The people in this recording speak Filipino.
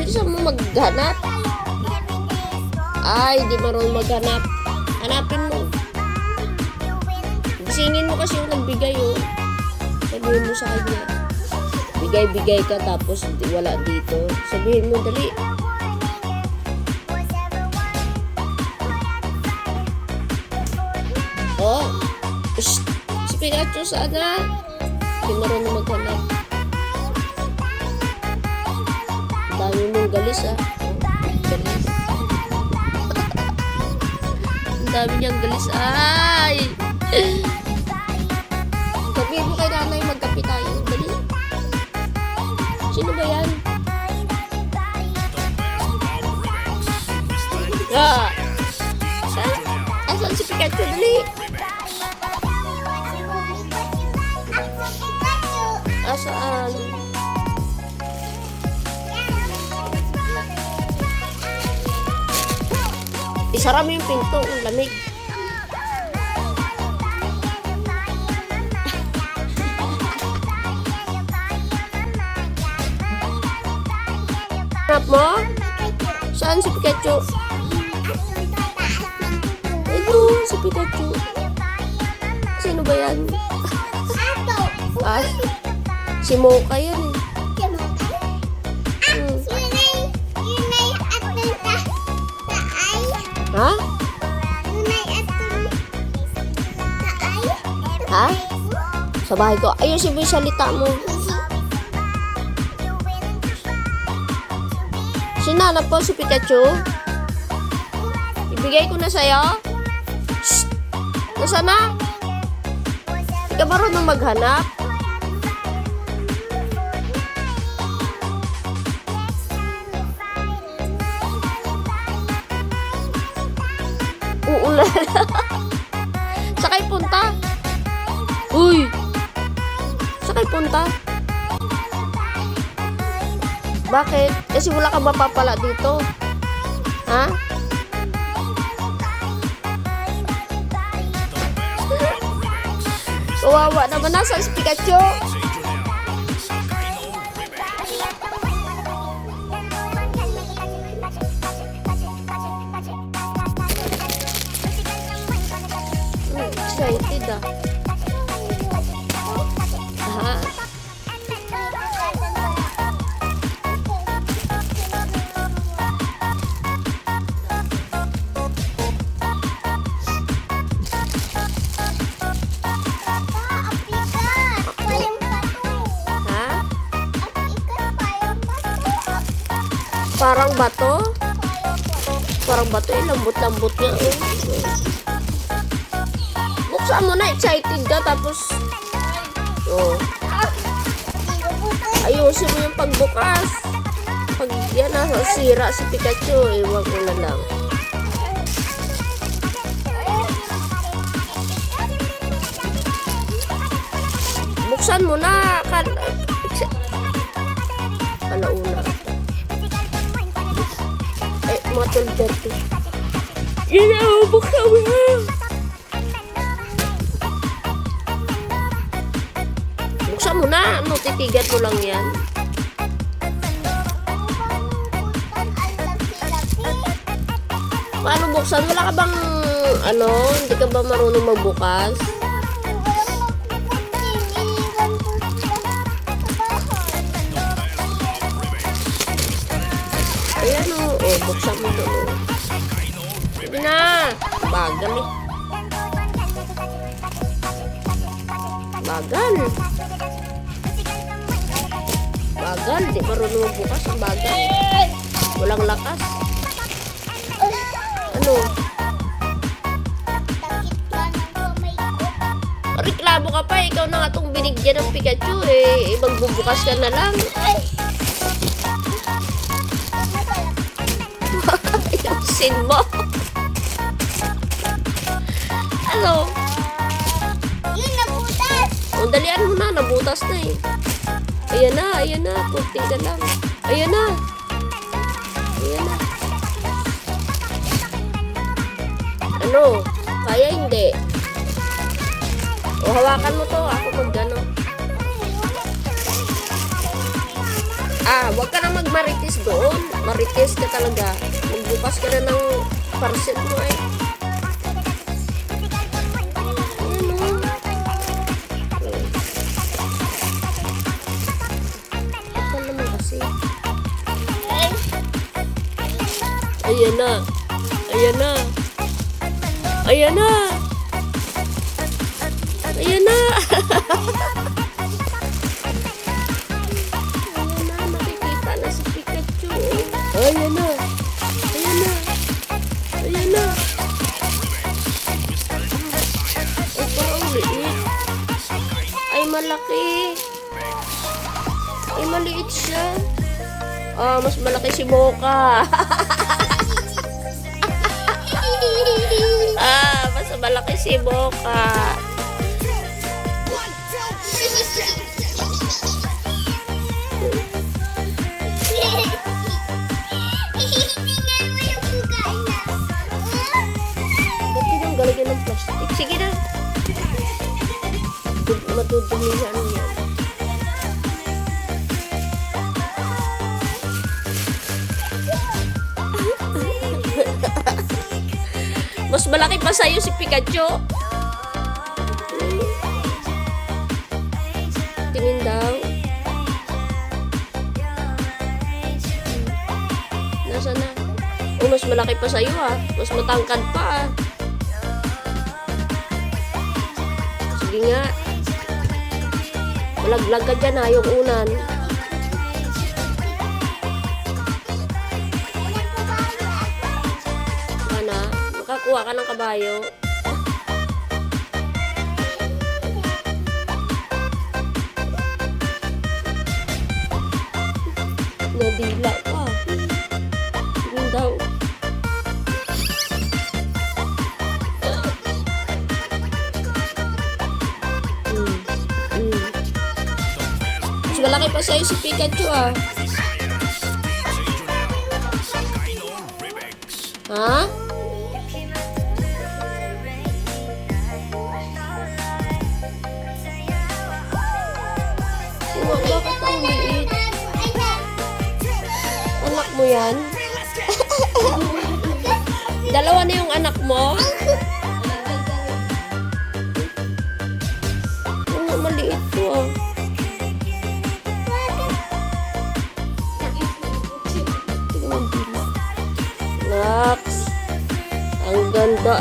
Gusto mo maghanap? Ay, di marunong maghanap. Hanapin mo. Gisingin mo kasi yung nagbigay, oh. Sabihin mo sa kanya. Bigay-bigay ka tapos wala dito. Sabihin mo, dali. Oh, si Pikachu sana. Hindi marunong maghanap. Dami mong galis, ah. Galis. Ang dami niyang galis. Ay! Sabihin mo kay nanay, magkape tayo. Dali. Sino ba yan? Ah! Asan si Pikachu? Dali. Asaan? Isara mo yung pinto. Ang lamig. Hanap mo? Saan si Pikachu? Ito, si Pikachu. Sino ba yan? Ah, si Mocha yan eh. Ha? Ha? Sa bahay ko. Ayusin mo yung salita mo. Sinanap po si Pikachu. Ibigay ko na sa'yo. Shhh! Nasaan na? Hindi ka marunong maghanap? Uulan. Sakay punta. Uy! Sakay punta. Bakit? Kasi wala kang mapapala dito. Ha? Kawawa naman. Nasaan si Pikachu? Excited ah. Aha. Parang bato. Parang bato eh. Lambot-lambot niya. Buksan mo na. Excited ka. Tapos ayusin mo yung pagbukas. Pag yan sira si Pikachu. Iwan ko na lang. Buksan mo na. Alauna. Ay, mga 12:30. Yan na, buksan mo na. Buksan mo na. Ano, titigan mo lang yan. Paano buksan? Wala ka bang, hindi ka ba marunong magbukas? Ayan o. Buksan mo doon. Sige na. Bagal eh. Bagal. Bagal. Di marunong magbukas. Ang bagal. Walang lakas. Ano? Reklamo ka pa. Ikaw na nga itong binigyan ng Pikachu eh. Magbubukas ka na lang. Ayusin mo. Ano? Yun, nabutas. O, dalian mo na. Nabutas na eh. Ayan na, ayan na. Kunti na lang. Ayan na. Ayan na. Ano? Kaya hindi? O, hawakan mo to. Ako mag-ano. Wag ka na magmarites doon. Marites ka talaga. Magbukas ka na ng parcel mo eh. Ayan o. Kapal naman kasi. Ayan na. Ayan na. Ayan na. Ayan na. Nakikita na si Pikachu. Ayan na. Ayan na. Ayan na. Ay, parang liit. Ay, malaki. Ay, maliit siya. Mas malaki si Mocha. Mas malaki si Mocha. Ba't tinanggalagyan ng plastic? Sige na. Matudumihan niya. Mas malaki pa sa'yo si Pikachu. Tingin daw. Nasaan na? Mas malaki pa sa'yo Mas matangkad pa Sige nga. Malaglag ka dyan yung unan. Makakuha ka ng kabayo. Nadila pa. Tingin daw. Mas malaki pa sa'yo si Pikachu Ha? Bakit ang liit? Anak mo yan? Dalawa na yung anak mo? Maliit to Nax, ang ganda